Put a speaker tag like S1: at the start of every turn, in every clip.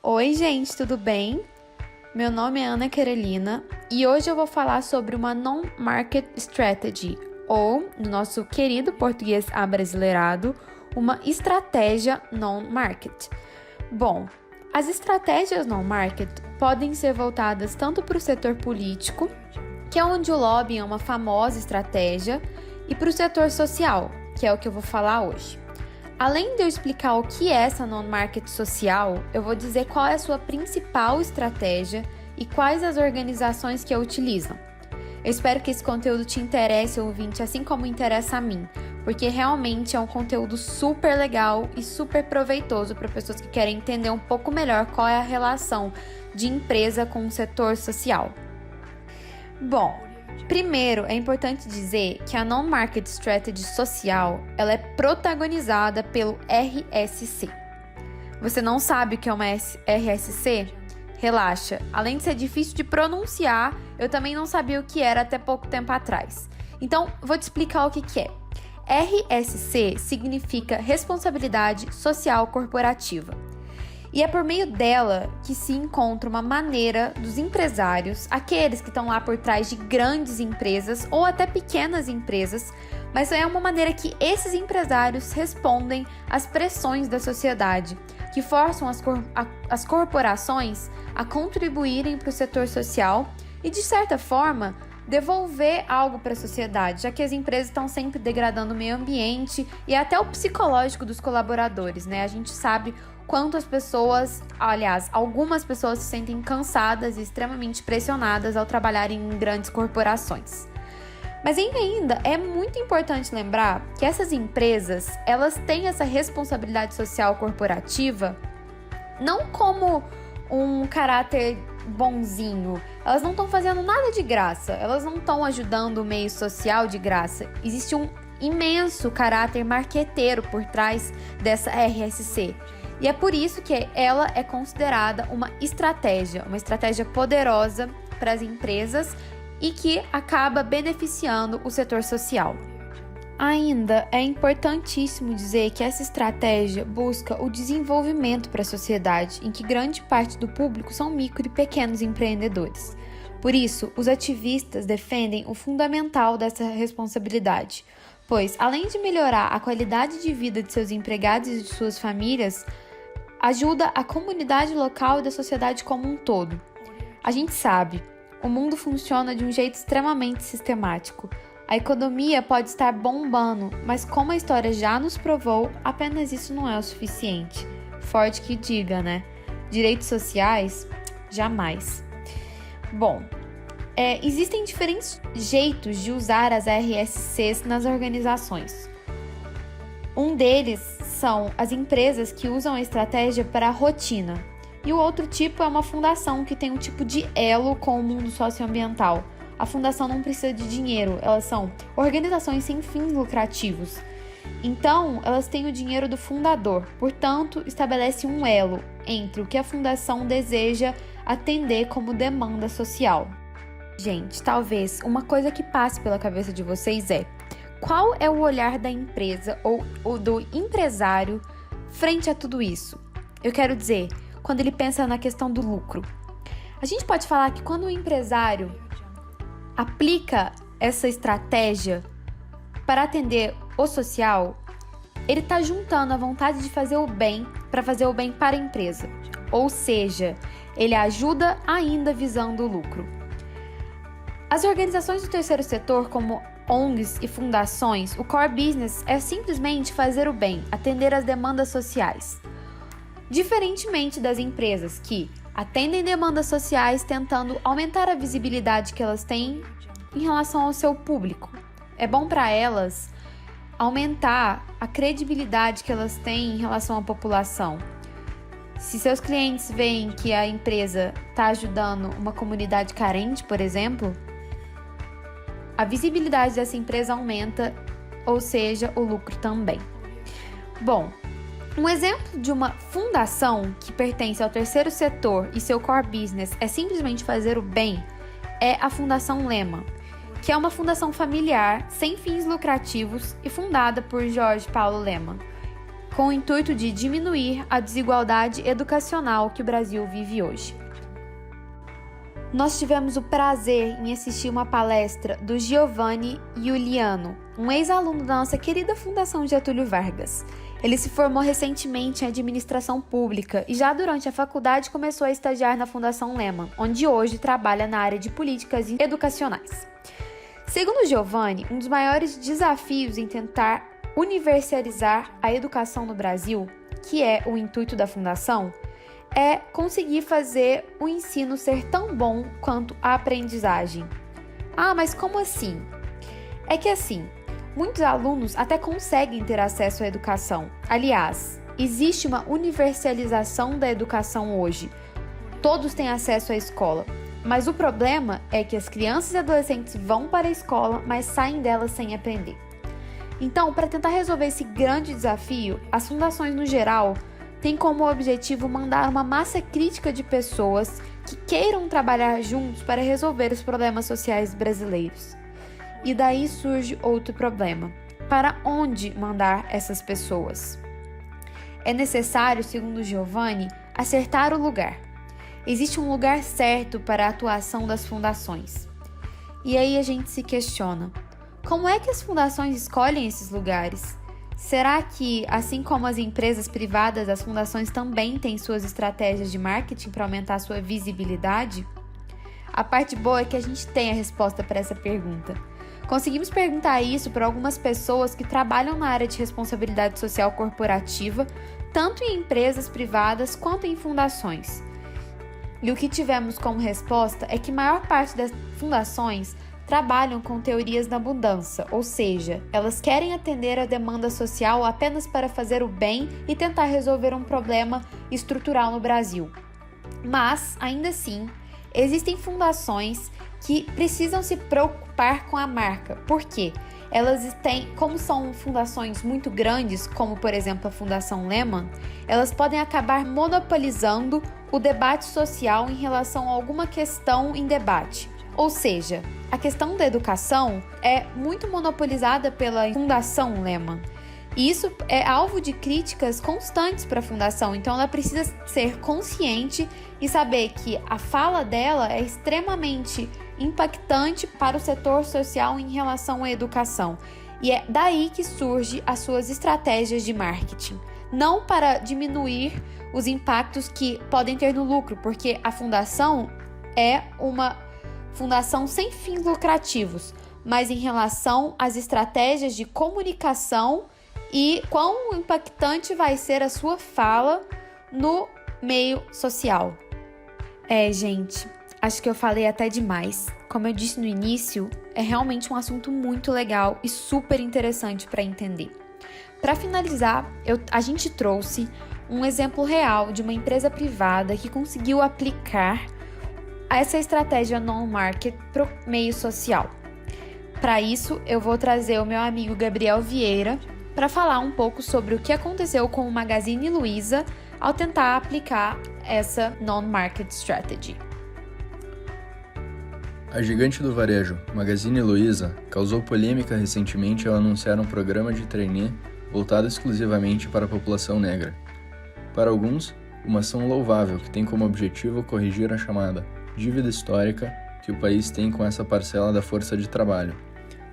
S1: Oi, gente, tudo bem? Meu nome é Ana Carolina e hoje eu vou falar sobre uma non-market strategy, ou, no nosso querido português abrasileirado, uma estratégia non-market. Bom, as estratégias non-market podem ser voltadas tanto para o setor político, que é onde o lobbying é uma famosa estratégia, e para o setor social, que é o que eu vou falar hoje. Além de eu explicar o que é essa non-market social, eu vou dizer qual é a sua principal estratégia e quais as organizações que a utilizam. Eu espero que esse conteúdo te interesse, ouvinte, assim como interessa a mim, porque realmente é um conteúdo super legal e super proveitoso para pessoas que querem entender um pouco melhor qual é a relação de empresa com o setor social. Bom, primeiro, é importante dizer que a Non-Market Strategy social, ela é protagonizada pelo RSC. Você não sabe o que é uma RSC? Relaxa, além de ser difícil de pronunciar, eu também não sabia o que era até pouco tempo atrás. Então, vou te explicar o que é. RSC significa Responsabilidade Social Corporativa. E é por meio dela que se encontra uma maneira dos empresários, aqueles que estão lá por trás de grandes empresas ou até pequenas empresas, mas é uma maneira que esses empresários respondem às pressões da sociedade, que forçam as corporações a contribuírem para o setor social e, de certa forma, devolver algo para a sociedade, já que as empresas estão sempre degradando o meio ambiente e até o psicológico dos colaboradores, né? A gente sabe quantas pessoas, aliás, algumas pessoas se sentem cansadas e extremamente pressionadas ao trabalhar em grandes corporações. Mas ainda é muito importante lembrar que essas empresas, elas têm essa responsabilidade social corporativa não como um caráter bonzinho. Elas não estão fazendo nada de graça, elas não estão ajudando o meio social de graça. Existe um imenso caráter marqueteiro por trás dessa RSC. E é por isso que ela é considerada uma estratégia poderosa para as empresas e que acaba beneficiando o setor social. Ainda é importantíssimo dizer que essa estratégia busca o desenvolvimento para a sociedade, em que grande parte do público são micro e pequenos empreendedores. Por isso, os ativistas defendem o fundamental dessa responsabilidade, pois, além de melhorar a qualidade de vida de seus empregados e de suas famílias, ajuda a comunidade local e da sociedade como um todo. A gente sabe, o mundo funciona de um jeito extremamente sistemático. A economia pode estar bombando, mas como a história já nos provou, apenas isso não é o suficiente. Forte que diga, né? Direitos sociais? Jamais. Bom, existem diferentes jeitos de usar as RSCs nas organizações. Um deles são as empresas que usam a estratégia para a rotina. E o outro tipo é uma fundação que tem um tipo de elo com o mundo socioambiental. A fundação não precisa de dinheiro, elas são organizações sem fins lucrativos. Então, elas têm o dinheiro do fundador, portanto, estabelece um elo entre o que a fundação deseja atender como demanda social. Gente, talvez uma coisa que passe pela cabeça de vocês é: qual é o olhar da empresa ou do empresário frente a tudo isso? Eu quero dizer, quando ele pensa na questão do lucro. A gente pode falar que quando o empresário aplica essa estratégia para atender o social, ele está juntando a vontade de fazer o bem para fazer o bem para a empresa. Ou seja, ele ajuda ainda visando o lucro. As organizações do terceiro setor, como ONGs e fundações, o core business é simplesmente fazer o bem, atender às demandas sociais. Diferentemente das empresas que atendem demandas sociais tentando aumentar a visibilidade que elas têm em relação ao seu público. É bom para elas aumentar a credibilidade que elas têm em relação à população. Se seus clientes veem que a empresa está ajudando uma comunidade carente, por exemplo, a visibilidade dessa empresa aumenta, ou seja, o lucro também. Bom, um exemplo de uma fundação que pertence ao terceiro setor e seu core business é simplesmente fazer o bem é a Fundação Lehman, que é uma fundação familiar sem fins lucrativos e fundada por Jorge Paulo Lemann. com o intuito de diminuir a desigualdade educacional que o Brasil vive hoje. Nós tivemos o prazer em assistir uma palestra do Giovanni Giuliano, um ex-aluno da nossa querida Fundação Getúlio Vargas. Ele se formou recentemente em administração pública e já durante a faculdade começou a estagiar na Fundação Lehman, onde hoje trabalha na área de políticas educacionais. Segundo Giovanni, um dos maiores desafios em tentar universalizar a educação no Brasil, que é o intuito da Fundação, é conseguir fazer o ensino ser tão bom quanto a aprendizagem. Ah, mas como assim? É que assim, muitos alunos até conseguem ter acesso à educação. Aliás, existe uma universalização da educação hoje. Todos têm acesso à escola. Mas o problema é que as crianças e adolescentes vão para a escola, mas saem dela sem aprender. Então, para tentar resolver esse grande desafio, as fundações no geral têm como objetivo mandar uma massa crítica de pessoas que queiram trabalhar juntos para resolver os problemas sociais brasileiros. E daí surge outro problema. Para onde mandar essas pessoas? É necessário, segundo Giovanni, acertar o lugar. Existe um lugar certo para a atuação das fundações. E aí a gente se questiona, como é que as fundações escolhem esses lugares? Será que, assim como as empresas privadas, as fundações também têm suas estratégias de marketing para aumentar sua visibilidade? A parte boa é que a gente tem a resposta para essa pergunta. Conseguimos perguntar isso para algumas pessoas que trabalham na área de responsabilidade social corporativa, tanto em empresas privadas quanto em fundações. E o que tivemos como resposta é que a maior parte das fundações trabalham com teorias da mudança, ou seja, elas querem atender a demanda social apenas para fazer o bem e tentar resolver um problema estrutural no Brasil. Mas, ainda assim, existem fundações que precisam se preocupar com a marca. Por quê? Elas têm, como são fundações muito grandes, como por exemplo a Fundação Lehman, elas podem acabar monopolizando o debate social em relação a alguma questão em debate. Ou seja, a questão da educação é muito monopolizada pela Fundação Lehman. E isso é alvo de críticas constantes para a Fundação, então ela precisa ser consciente e saber que a fala dela é extremamente impactante para o setor social em relação à educação. E é daí que surgem as suas estratégias de marketing. Não para diminuir os impactos que podem ter no lucro, porque a Fundação é uma fundação sem fins lucrativos, mas em relação às estratégias de comunicação e quão impactante vai ser a sua fala no meio social. Gente, acho que eu falei até demais. Como eu disse no início, é realmente um assunto muito legal e super interessante para entender. Para finalizar, a gente trouxe um exemplo real de uma empresa privada que conseguiu aplicar essa estratégia non-market para o meio social. Para isso, eu vou trazer o meu amigo Gabriel Vieira para falar um pouco sobre o que aconteceu com o Magazine Luiza ao tentar aplicar essa non-market strategy.
S2: A gigante do varejo, Magazine Luiza, causou polêmica recentemente ao anunciar um programa de trainee voltado exclusivamente para a população negra. Para alguns, uma ação louvável que tem como objetivo corrigir a chamada dívida histórica que o país tem com essa parcela da força de trabalho,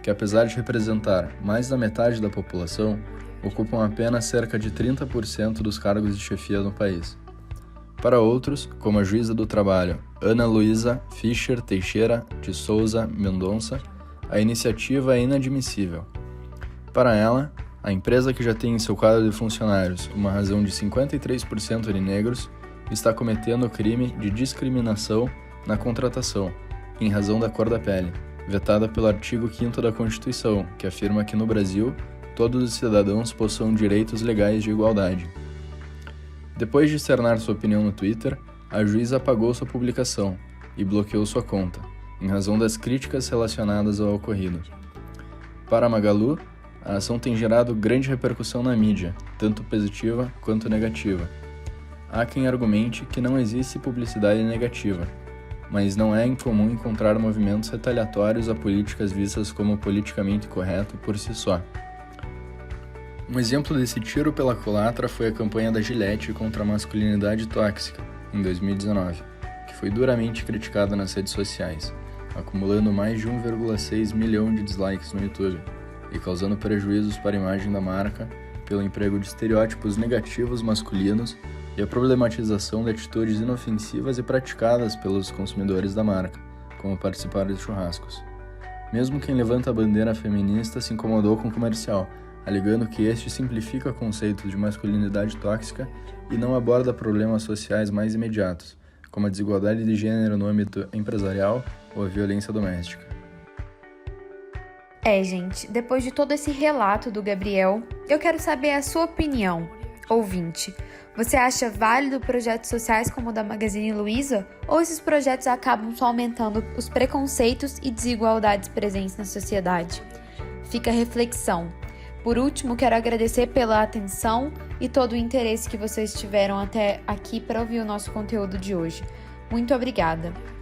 S2: que apesar de representar mais da metade da população, ocupam apenas cerca de 30% dos cargos de chefia no país. Para outros, como a juíza do trabalho Ana Luísa Fischer Teixeira de Souza Mendonça, a iniciativa é inadmissível. Para ela, a empresa que já tem em seu quadro de funcionários uma razão de 53% de negros está cometendo o crime de discriminação na contratação, em razão da cor da pele, vetada pelo artigo 5º da Constituição, que afirma que no Brasil todos os cidadãos possuem direitos legais de igualdade. Depois de externar sua opinião no Twitter, a juíza apagou sua publicação e bloqueou sua conta, em razão das críticas relacionadas ao ocorrido. Para Magalu, a ação tem gerado grande repercussão na mídia, tanto positiva quanto negativa. Há quem argumente que não existe publicidade negativa, mas não é incomum encontrar movimentos retaliatórios a políticas vistas como politicamente correto por si só. Um exemplo desse tiro pela culatra foi a campanha da Gillette contra a masculinidade tóxica, em 2019, que foi duramente criticada nas redes sociais, acumulando mais de 1,6 milhão de dislikes no YouTube e causando prejuízos para a imagem da marca pelo emprego de estereótipos negativos masculinos e a problematização de atitudes inofensivas e praticadas pelos consumidores da marca, como participar de churrascos. Mesmo quem levanta a bandeira feminista se incomodou com o comercial, alegando que este simplifica conceitos de masculinidade tóxica e não aborda problemas sociais mais imediatos, como a desigualdade de gênero no âmbito empresarial ou a violência doméstica.
S1: Gente, depois de todo esse relato do Gabriel, eu quero saber a sua opinião, ouvinte. Você acha válido projetos sociais como o da Magazine Luiza? Ou esses projetos acabam só aumentando os preconceitos e desigualdades presentes na sociedade? Fica a reflexão. Por último, quero agradecer pela atenção e todo o interesse que vocês tiveram até aqui para ouvir o nosso conteúdo de hoje. Muito obrigada!